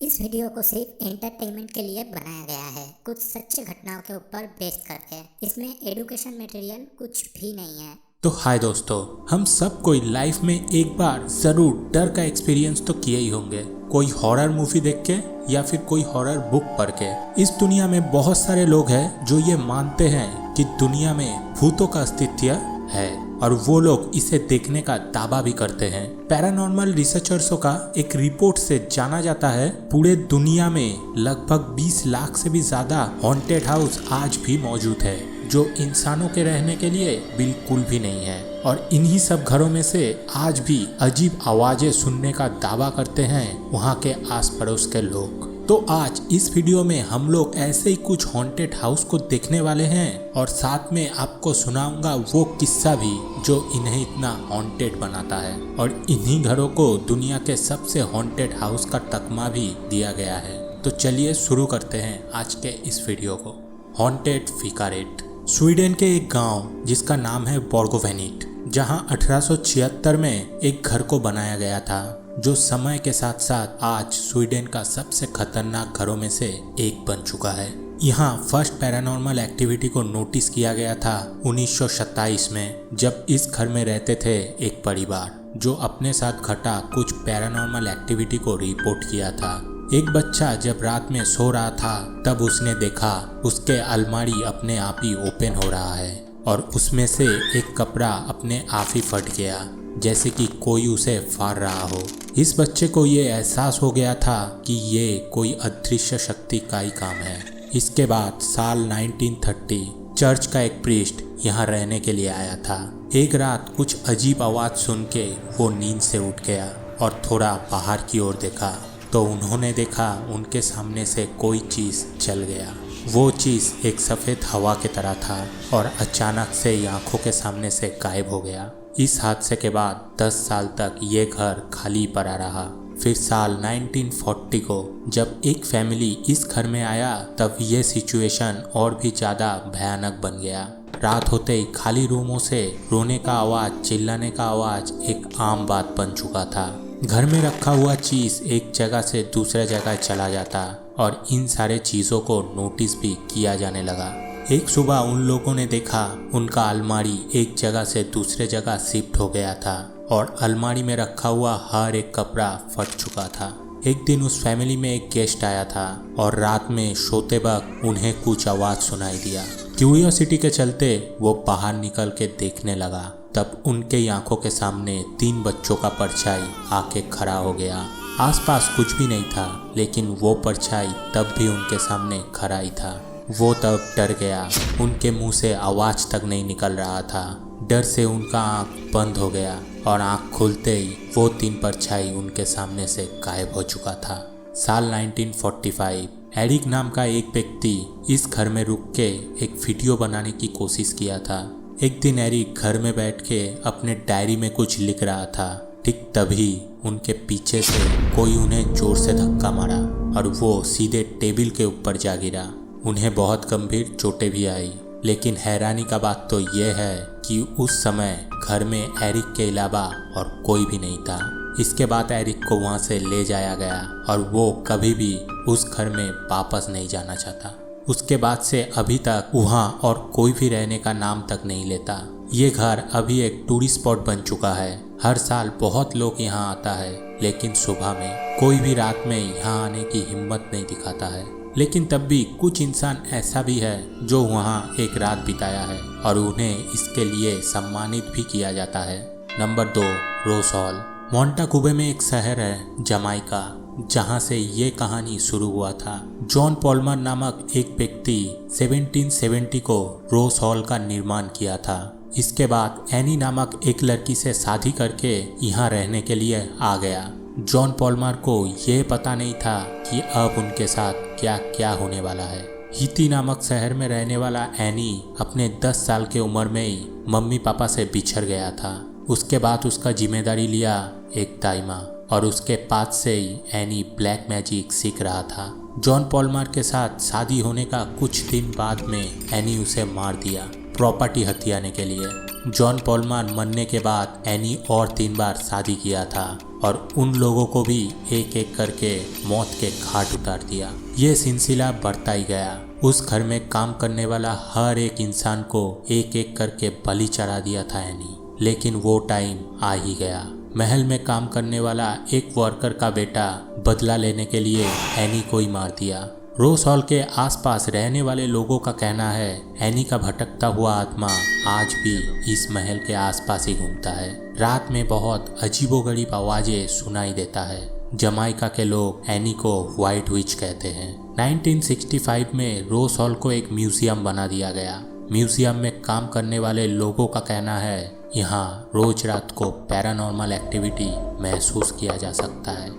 इस वीडियो को सिर्फ एंटरटेनमेंट के लिए बनाया गया है, कुछ सच्ची घटनाओं के ऊपर बेस्ड करके। इसमें एजुकेशन मटेरियल कुछ भी नहीं है। तो हाय दोस्तों, हम सब कोई लाइफ में एक बार जरूर डर का एक्सपीरियंस तो किए ही होंगे, कोई हॉरर मूवी देख के या फिर कोई हॉरर बुक पढ़ के। इस दुनिया में बहुत सारे लोग हैं जो ये मानते हैं कि दुनिया में भूतों का अस्तित्व है और वो लोग इसे देखने का दावा भी करते हैं। पैरानॉर्मल रिसर्चर्सों का एक रिपोर्ट से जाना जाता है पूरे दुनिया में लगभग 20 लाख से भी ज्यादा हॉन्टेड हाउस आज भी मौजूद है जो इंसानों के रहने के लिए बिल्कुल भी नहीं है। और इन्हीं सब घरों में से आज भी अजीब आवाजें सुनने का दावा करते हैं वहाँ के आस पड़ोस के लोग। तो आज इस वीडियो में हम लोग ऐसे ही कुछ हॉन्टेड हाउस को देखने वाले हैं और साथ में आपको सुनाऊंगा वो किस्सा भी जो इन्हें इतना हॉन्टेड बनाता है। और इन्हीं घरों को दुनिया के सबसे हॉन्टेड हाउस का तकमा भी दिया गया है। तो चलिए शुरू करते हैं आज के इस वीडियो को। हॉन्टेड फिकारेट। स्वीडन के एक गांव जिसका नाम है बोर्गोवेनिट, जहां 1876 में एक घर को बनाया गया था जो समय के साथ साथ आज स्वीडन का सबसे खतरनाक घरों में से एक बन चुका है। यहाँ फर्स्ट पैरानॉर्मल एक्टिविटी को नोटिस किया गया था 1927 में, जब इस घर में रहते थे एक परिवार जो अपने साथ घटा कुछ पैरानॉर्मल एक्टिविटी को रिपोर्ट किया था। एक बच्चा जब रात में सो रहा था तब उसने देखा उसके अलमारी अपने आप ही ओपन हो रहा है और उसमें से एक कपड़ा अपने आप ही फट गया, जैसे कि कोई उसे फाड़ रहा हो। इस बच्चे को ये एहसास हो गया था कि ये कोई अदृश्य शक्ति का ही काम है। इसके बाद साल 1930 चर्च का एक प्रीस्ट यहाँ रहने के लिए आया था। एक रात कुछ अजीब आवाज सुन के वो नींद से उठ गया और थोड़ा बाहर की ओर देखा तो उन्होंने देखा उनके सामने से कोई चीज चल गया। वो चीज एक सफेद हवा की तरह था और अचानक से आंखों के सामने से गायब हो गया। इस हादसे के बाद 10 साल तक ये घर खाली पड़ा रहा। फिर साल 1940 को जब एक फैमिली इस घर में आया तब ये सिचुएशन और भी ज़्यादा भयानक बन गया। रात होते ही खाली रूमों से रोने का आवाज़, चिल्लाने का आवाज़ एक आम बात बन चुका था। घर में रखा हुआ चीज़ एक जगह से दूसरे जगह चला जाता और इन सारे चीज़ों को नोटिस भी किया जाने लगा। एक सुबह उन लोगों ने देखा उनका अलमारी एक जगह से दूसरे जगह शिफ्ट हो गया था और अलमारी में रखा हुआ हर एक कपड़ा फट चुका था। एक दिन उस फैमिली में एक गेस्ट आया था और रात में सोते वक्त उन्हें कुछ आवाज़ सुनाई दिया। क्यूरियोसिटी के चलते वो बाहर निकल के देखने लगा, तब उनके आंखों के सामने 3 बच्चों का परछाई आके खड़ा हो गया। आसपास कुछ भी नहीं था, लेकिन वो परछाई तब भी उनके सामने खड़ा ही था। वो तब डर गया, उनके मुंह से आवाज तक नहीं निकल रहा था। डर से उनका आंख बंद हो गया और आंख खुलते ही वो 3 परछाई उनके सामने से गायब हो चुका था। साल 1945 एरिक नाम का एक व्यक्ति इस घर में रुक के एक वीडियो बनाने की कोशिश किया था। एक दिन एरिक घर में बैठ के अपने डायरी में कुछ लिख रहा था। ठीक तभी उनके पीछे से कोई उन्हें जोर से धक्का मारा और वो सीधे टेबल के ऊपर जा गिरा। उन्हें बहुत गंभीर चोटें भी आई, लेकिन हैरानी का बात तो यह है कि उस समय घर में एरिक के अलावा और कोई भी नहीं था। इसके बाद एरिक को वहां से ले जाया गया और वो कभी भी उस घर में वापस नहीं जाना चाहता। उसके बाद से अभी तक वहाँ और कोई भी रहने का नाम तक नहीं लेता। ये घर अभी एक टूरिस्ट स्पॉट बन चुका है। हर साल बहुत लोग यहाँ आता है, लेकिन सुबह में कोई भी रात में यहाँ आने की हिम्मत नहीं दिखाता है। लेकिन तब भी कुछ इंसान ऐसा भी है जो वहाँ एक रात बिताया है और उन्हें इसके लिए सम्मानित भी किया जाता है। नंबर 2, रोज हॉल। मोंटाकुबे में एक शहर है जमाइका, जहाँ से ये कहानी शुरू हुआ था। जॉन पॉल्मर नामक एक व्यक्ति 1770 को रोज हॉल का निर्माण किया था। इसके बाद एनी नामक एक लड़की से शादी करके यहाँ रहने के लिए आ गया। जॉन पॉल्मर को ये पता नहीं था कि अब उनके साथ क्या क्या होने वाला है। हीती नामक शहर में रहने वाला एनी अपने 10 साल के उम्र में ही मम्मी पापा से बिछड़ गया था। उसके बाद उसका जिम्मेदारी लिया एक दाई माँ और उसके पास से ही एनी ब्लैक मैजिक सीख रहा था। जॉन पॉल्मर के साथ शादी होने का कुछ दिन बाद में एनी उसे मार दिया प्रॉपर्टी हथियाने के लिए। जॉन पॉल्मर मरने के बाद एनी और 3 बार शादी किया था और उन लोगों को भी एक एक करके मौत के घाट उतार दिया। ये सिलसिला बढ़ता ही गया। उस घर में काम करने वाला हर एक इंसान को एक एक करके बलि चढ़ा दिया था एनी। लेकिन वो टाइम आ ही गया। महल में काम करने वाला एक वर्कर का बेटा बदला लेने के लिए एनी को ही मार दिया। रोज हॉल के आसपास रहने वाले लोगों का कहना है एनी का भटकता हुआ आत्मा आज भी इस महल के आसपास ही घूमता है। रात में बहुत अजीबोगरीब आवाजें सुनाई देता है। जमाइका के लोग एनी को व्हाइट विच कहते हैं। 1965 में रोज हॉल को एक म्यूजियम बना दिया गया। म्यूजियम में काम करने वाले लोगों का कहना है यहाँ रोज रात को पैरानॉर्मल एक्टिविटी महसूस किया जा सकता है।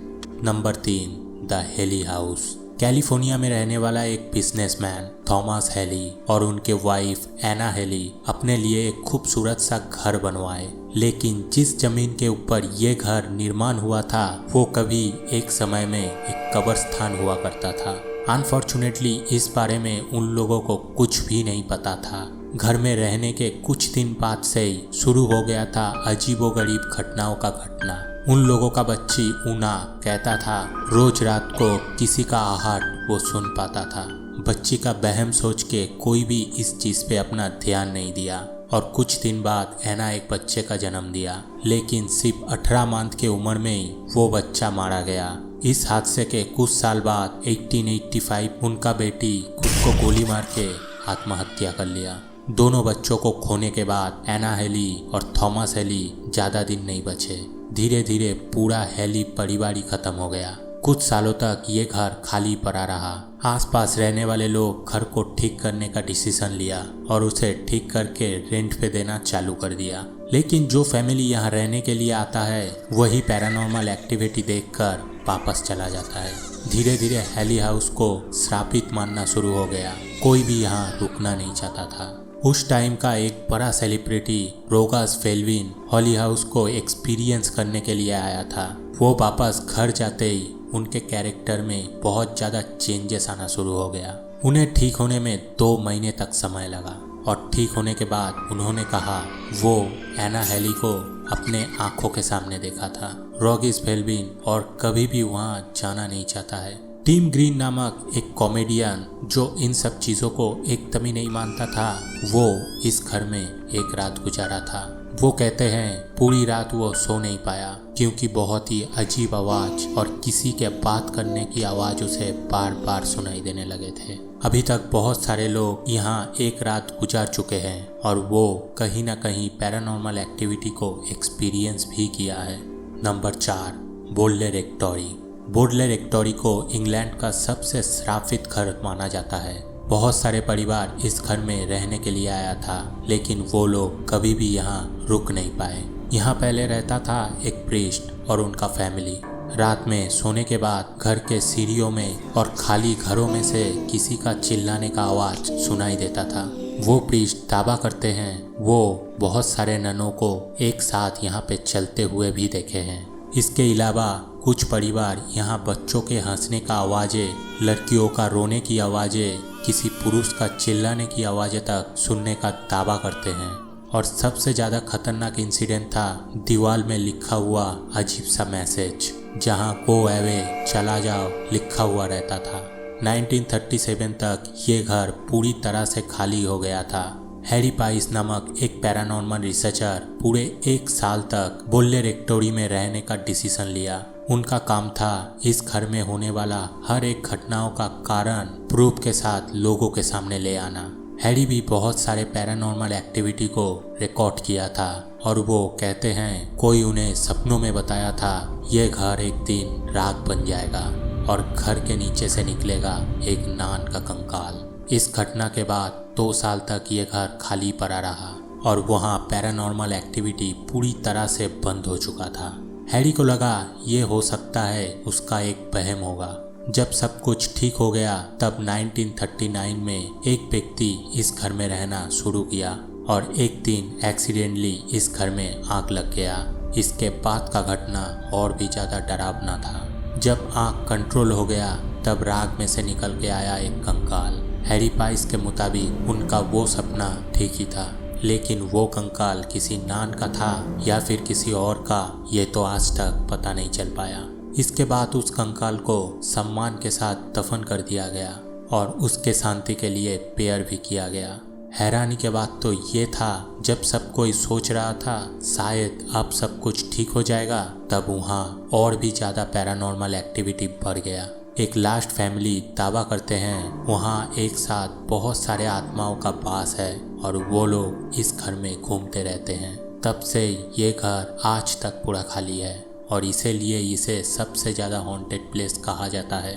Number 3, the Haley house. California में रहने वाला एक बिजनेसमैन थॉमस हेली और उनके वाइफ एना हेली अपने लिए एक खूबसूरत सा घर बनवाए। लेकिन जिस जमीन के ऊपर ये घर निर्माण हुआ था वो कभी एक समय में एक कब्रिस्तान हुआ करता था। अनफॉर्चुनेटली इस बारे में उन लोगों को कुछ भी नहीं पता था। घर में रहने के कुछ दिन बाद से ही शुरू हो गया था अजीबोगरीब घटनाओं का घटना। उन लोगों का बच्ची ऊना कहता था रोज रात को किसी का आहट वो सुन पाता था। बच्ची का बहम सोच के कोई भी इस चीज पे अपना ध्यान नहीं दिया और कुछ दिन बाद एना एक बच्चे का जन्म दिया। लेकिन सिर्फ 18 मंथ के उम्र में ही वो बच्चा मारा गया। इस हादसे के कुछ साल बाद 1885 उनका बेटी खुद को गोली मार के आत्महत्या कर लिया। दोनों बच्चों को खोने के बाद एना हेली और थॉमस हेली ज्यादा दिन नहीं बचे। धीरे धीरे पूरा हेली परिवार ही खत्म हो गया। कुछ सालों तक ये घर खाली पड़ा रहा। आसपास रहने वाले लोग घर को ठीक करने का डिसीजन लिया और उसे ठीक करके रेंट पे देना चालू कर दिया। लेकिन जो फैमिली यहाँ रहने के लिए आता है वही पैरानॉर्मल एक्टिविटी देखकर वापस चला जाता है। धीरे धीरे हेली हाउस को श्रापित मानना शुरू हो गया। कोई भी यहाँ रुकना नहीं चाहता था। उस टाइम का एक बड़ा सेलिब्रिटी रोगस फेल्विन हॉली हाउस को एक्सपीरियंस करने के लिए आया था। वो वापस घर जाते ही उनके कैरेक्टर में बहुत ज़्यादा चेंजेस आना शुरू हो गया। उन्हें ठीक होने में 2 महीने तक समय लगा और ठीक होने के बाद उन्होंने कहा वो एना हेली को अपने आंखों के सामने देखा था। रोगिस फेल्विन और कभी भी वहाँ जाना नहीं चाहता है। टिम ग्रीन नामक एक कॉमेडियन जो इन सब चीज़ों को एकदम ही नहीं मानता था, वो इस घर में एक रात गुजारा था। वो कहते हैं पूरी रात वो सो नहीं पाया क्योंकि बहुत ही अजीब आवाज़ और किसी के बात करने की आवाज़ उसे बार बार सुनाई देने लगे थे। अभी तक बहुत सारे लोग यहाँ एक रात गुजार चुके हैं और वो कहीं ना कहीं पैरानॉर्मल एक्टिविटी को एक्सपीरियंस भी किया है। Number 4, Boulder Rectory. Boulder Rectory को इंग्लैंड का सबसे श्रापित घर माना जाता है। बहुत सारे परिवार इस घर में रहने के लिए आया था, लेकिन वो लोग कभी भी यहाँ रुक नहीं पाए। यहाँ पहले रहता था एक प्रीस्ट और उनका फैमिली। रात में सोने के बाद घर के सीढ़ियों में और खाली घरों में से किसी का चिल्लाने का आवाज़ सुनाई देता था। वो प्रीस्ट दावा करते हैं वो बहुत सारे ननों को एक साथ यहाँ पे चलते हुए भी देखे हैं। इसके अलावा कुछ परिवार यहाँ बच्चों के हंसने का आवाज़ें, लड़कियों का रोने की आवाज़ें, किसी पुरुष का चिल्लाने की आवाज़ें तक सुनने का दावा करते हैं। और सबसे ज़्यादा खतरनाक इंसिडेंट था दीवार में लिखा हुआ अजीब सा मैसेज, जहाँ गो अवे चला जाओ लिखा हुआ रहता था। 1937 तक ये घर पूरी तरह से खाली हो गया था। हैरी पाइस नामक एक पैरानॉर्मल रिसर्चर पूरे 1 साल तक बोल्डर रेक्टोरी में रहने का डिसीजन लिया। उनका काम था इस घर में होने वाला हर एक घटनाओं का कारण प्रूफ के साथ लोगों के सामने ले आना। हैरी भी बहुत सारे पैरानॉर्मल एक्टिविटी को रिकॉर्ड किया था और वो कहते हैं कोई उन्हें सपनों में बताया था ये घर एक दिन राख बन जाएगा और घर के नीचे से निकलेगा एक नान का कंकाल। इस घटना के बाद 2 साल तक ये घर खाली पड़ा रहा और वहाँ पैरानॉर्मल एक्टिविटी पूरी तरह से बंद हो चुका था। हैरी को लगा ये हो सकता है उसका एक वहम होगा। जब सब कुछ ठीक हो गया तब 1939 में एक व्यक्ति इस घर में रहना शुरू किया और एक दिन एक्सीडेंटली इस घर में आग लग गया। इसके बाद का घटना और भी ज़्यादा डरावना था। जब आग कंट्रोल हो गया तब राग में से निकल के आया एक कंकाल। हैरी पाइस के मुताबिक उनका वो सपना ठीक ही था। लेकिन वो कंकाल किसी नान का था या फिर किसी और का, ये तो आज तक पता नहीं चल पाया। इसके बाद उस कंकाल को सम्मान के साथ दफन कर दिया गया और उसके शांति के लिए प्रेयर भी किया गया। हैरानी के बात तो ये था, जब सब कोई सोच रहा था शायद अब सब कुछ ठीक हो जाएगा, तब वहाँ और भी ज़्यादा पैरानॉर्मल एक्टिविटी बढ़ गया। एक लास्ट फैमिली दावा करते हैं वहाँ एक साथ बहुत सारे आत्माओं का वास है और वो लोग इस घर में घूमते रहते हैं। तब से ये घर आज तक पूरा खाली है और इसीलिए इसे सबसे ज़्यादा हॉन्टेड प्लेस कहा जाता है।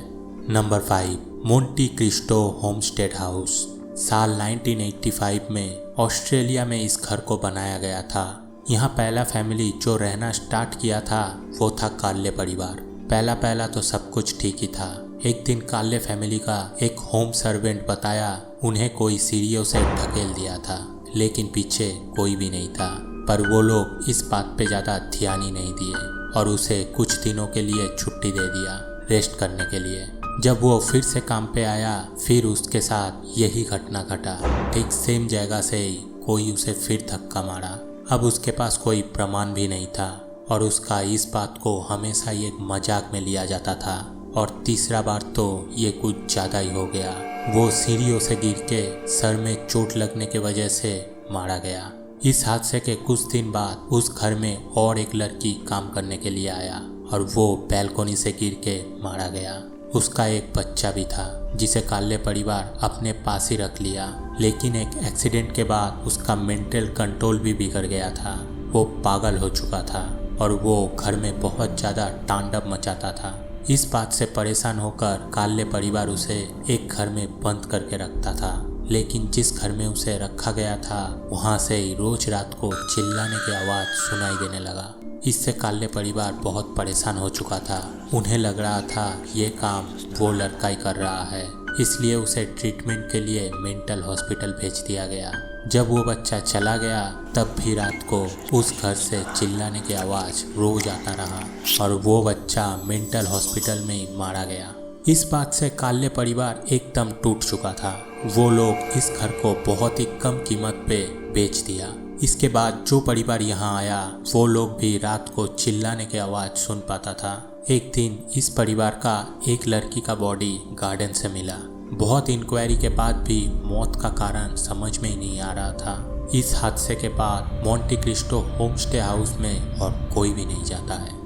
Number 5, Monte Cristo homestead house. साल 1985 में ऑस्ट्रेलिया में इस घर को बनाया गया था। यहाँ पहला फैमिली जो रहना स्टार्ट किया था वो था कार्ले परिवार। पहला तो सब कुछ ठीक ही था। एक दिन कार्ले फैमिली का एक होम सर्वेंट बताया उन्हें कोई सीढ़ियों से ढकेल दिया था, लेकिन पीछे कोई भी नहीं था। पर वो लोग इस बात पे ज़्यादा ध्यान ही नहीं दिए और उसे कुछ दिनों के लिए छुट्टी दे दिया रेस्ट करने के लिए। जब वो फिर से काम पे आया फिर उसके साथ यही घटना घटा। ठीक सेम जगह से ही कोई उसे फिर धक्का मारा। अब उसके पास कोई प्रमाण भी नहीं था और उसका इस बात को हमेशा एक मजाक में लिया जाता था। और तीसरा बार तो ये कुछ ज़्यादा ही हो गया। वो सीढ़ियों से गिर के सर में चोट लगने की वजह से मारा गया। इस हादसे के कुछ दिन बाद उस घर में और एक लड़की काम करने के लिए आया और वो बैल्कनी से गिर के मारा गया। उसका एक बच्चा भी था जिसे कार्ले परिवार अपने पास ही रख लिया, लेकिन एक एक्सीडेंट के बाद उसका मेंटल कंट्रोल भी बिगड़ गया था। वो पागल हो चुका था और वो घर में बहुत ज़्यादा तांडव मचाता था। इस बात से परेशान होकर कार्ले परिवार उसे एक घर में बंद करके रखता था, लेकिन जिस घर में उसे रखा गया था वहाँ से ही रोज रात को चिल्लाने की आवाज़ सुनाई देने लगा। इससे कार्ले परिवार बहुत परेशान हो चुका था। उन्हें लग रहा था ये काम वो लड़का ही कर रहा है, इसलिए उसे ट्रीटमेंट के लिए मेंटल हॉस्पिटल भेज दिया गया। जब वो बच्चा चला गया तब भी रात को उस घर से चिल्लाने की आवाज़ रोज आता रहा और वो बच्चा मेंटल हॉस्पिटल में ही मारा गया। इस बात से कार्ले परिवार एकदम टूट चुका था। वो लोग इस घर को बहुत ही कम कीमत पे बेच दिया। इसके बाद जो परिवार यहाँ आया वो लोग भी रात को चिल्लाने की आवाज़ सुन पाता था। एक दिन इस परिवार का एक लड़की का बॉडी गार्डन से मिला। बहुत इंक्वायरी के बाद भी मौत का कारण समझ में ही नहीं आ रहा था। इस हादसे के बाद मोंटी क्रिस्टो होमस्टे हाउस में और कोई भी नहीं जाता है।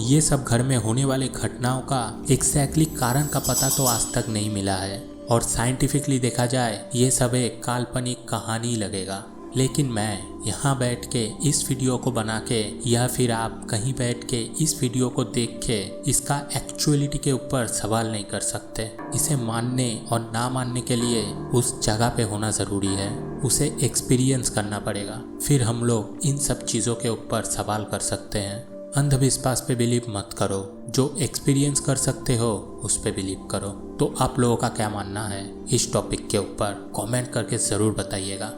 ये सब घर में होने वाले घटनाओं का एग्जैक्टली कारण का पता तो आज तक नहीं मिला है और साइंटिफिकली देखा जाए ये सब एक काल्पनिक कहानी लगेगा, लेकिन मैं यहाँ बैठ के इस वीडियो को बना के या फिर आप कहीं बैठ के इस वीडियो को देख के इसका एक्चुअलिटी के ऊपर सवाल नहीं कर सकते। इसे मानने और ना मानने के लिए उस जगह पे होना ज़रूरी है, उसे एक्सपीरियंस करना पड़ेगा, फिर हम लोग इन सब चीज़ों के ऊपर सवाल कर सकते हैं। अंधविश्वास पे बिलीव मत करो, जो एक्सपीरियंस कर सकते हो उस पे बिलीव करो। तो आप लोगों का क्या मानना है इस टॉपिक के ऊपर कमेंट करके ज़रूर बताइएगा।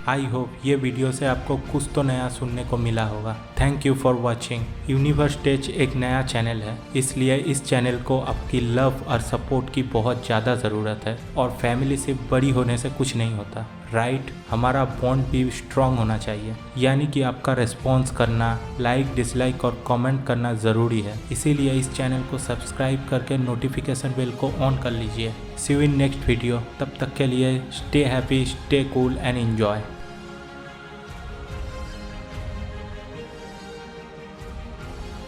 आई होप ये वीडियो से आपको कुछ तो नया सुनने को मिला होगा। Thank you for watching. Universe tech एक नया चैनल है, इसलिए इस चैनल को आपकी लव और सपोर्ट की बहुत ज़्यादा ज़रूरत है और फैमिली से बड़ी होने से कुछ नहीं होता, राइट? हमारा बॉन्ड भी स्ट्रांग होना चाहिए, यानी कि आपका रिस्पॉन्स करना, लाइक डिसलाइक और कमेंट करना ज़रूरी है। इसीलिए इस चैनल को सब्सक्राइब करके नोटिफिकेशन बेल को ऑन कर लीजिए। सी यू इन नेक्स्ट वीडियो। तब तक के लिए stay happy, stay cool and enjoy.